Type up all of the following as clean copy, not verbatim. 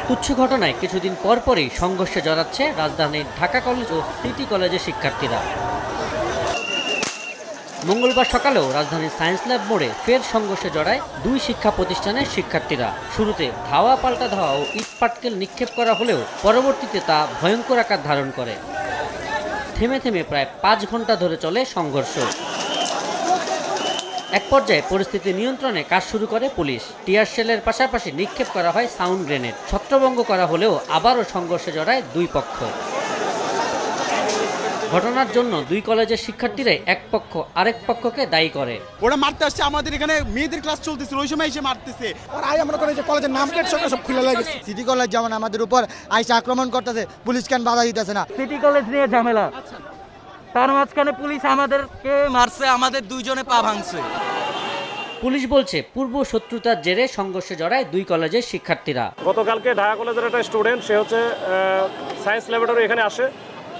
তুচ্ছ ঘটনায় কিছুদিন পরপরই সংঘর্ষে জড়াচ্ছে রাজধানীর ঢাকা কলেজ ও সিটি কলেজের শিক্ষার্থীরা। মঙ্গলবার সকালেও রাজধানীর সায়েন্স ল্যাব মোড়ে ফের সংঘর্ষে জড়ায় দুই শিক্ষা প্রতিষ্ঠানের শিক্ষার্থীরা। শুরুতে ধাওয়া পাল্টা ধাওয়া ও ইট পাটকেল নিক্ষেপ করা হলেও পরবর্তীতে তা ভয়ঙ্কর আকার ধারণ করে। থেমে থেমে প্রায় 5 ঘন্টা ধরে চলে সংঘর্ষ। এক পর্যায়ে পরিস্থিতি নিয়ন্ত্রণে কাজ শুরু করে পুলিশ। টিয়ার শেলের পাশাপাশি নিক্ষেপ করা হয় সাউন্ড গ্রেনেড। ছত্রভঙ্গ করা হলেও আবারও সংঘর্ষে জড়ায় দুই পক্ষ। ঘটনার জন্য দুই কলেজের শিক্ষার্থীরাই এক পক্ষ আরেক পক্ষকে দায়ী করে। ওরা মারতে আসছে, আমাদের এখানে মেয়েদের ক্লাস চলতেছিল, ওই সময় এসে মারতেছে। আমরা কলেজের নাম প্লেট সব খুলে লাগেছে। সিটি কলেজ যেমন আমাদের উপর আইসা আক্রমণ করতেছে, পুলিশ কেন বাধা দিতেছে না? সিটি কলেজ নিয়ে ঝামেলা, তার মাঝখানে পুলিশ আমাদেরকে মারছে, আমাদের দুইজনে পা ভাঙছে। পুলিশ বলছে পূর্ব শত্রুতার জেরে সংঘর্ষে জড়ায় দুই কলেজের শিক্ষার্থীরা। গতকালকে ঢাকা কলেজের একটা স্টুডেন্ট, সে হচ্ছে সায়েন্স ল্যাবরেটরি এখানে আসে,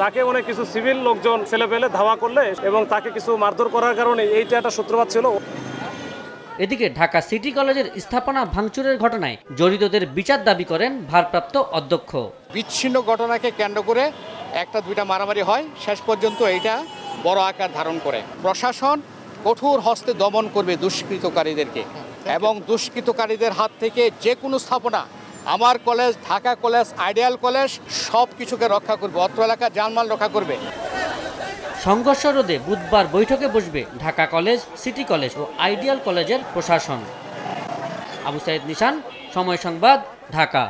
তাকে অনেক কিছু সিভিল লোকজন ছেলেপেলে ধাওয়া করলে এবং তাকে কিছু মারধর করার কারণে এইটা একটা সূত্রপাত ছিল। এদিকে ঢাকা সিটি কলেজের স্থাপনা ভাঙচুরের ঘটনায় জড়িতদের বিচার দাবি করেন ভারপ্রাপ্ত অধ্যক্ষ। বিচ্ছিন্ন ঘটনাকে কেন্দ্র করে একটা দুইটা মারামারি হয়, শেষ পর্যন্ত এইটা বড় আকার ধারণ করে। প্রশাসন কঠোর হস্তে দমন করবে দুষ্কৃতকারীদেরকে এবং দুষ্কৃতকারীদের হাত থেকে যে কোনো স্থাপনা, আমার college, Dhaka college, ideal college, সব কিছুকে রক্ষা করবে, অত্র এলাকার জানমাল রক্ষা করবে। সংঘর্ষ রোধে বুধবার বৈঠকে বসবে ঢাকা কলেজ, সিটি কলেজ ও আইডিয়াল কলেজের প্রশাসন। আবু সাইদ নিশান, সময় সংবাদ, ঢাকা।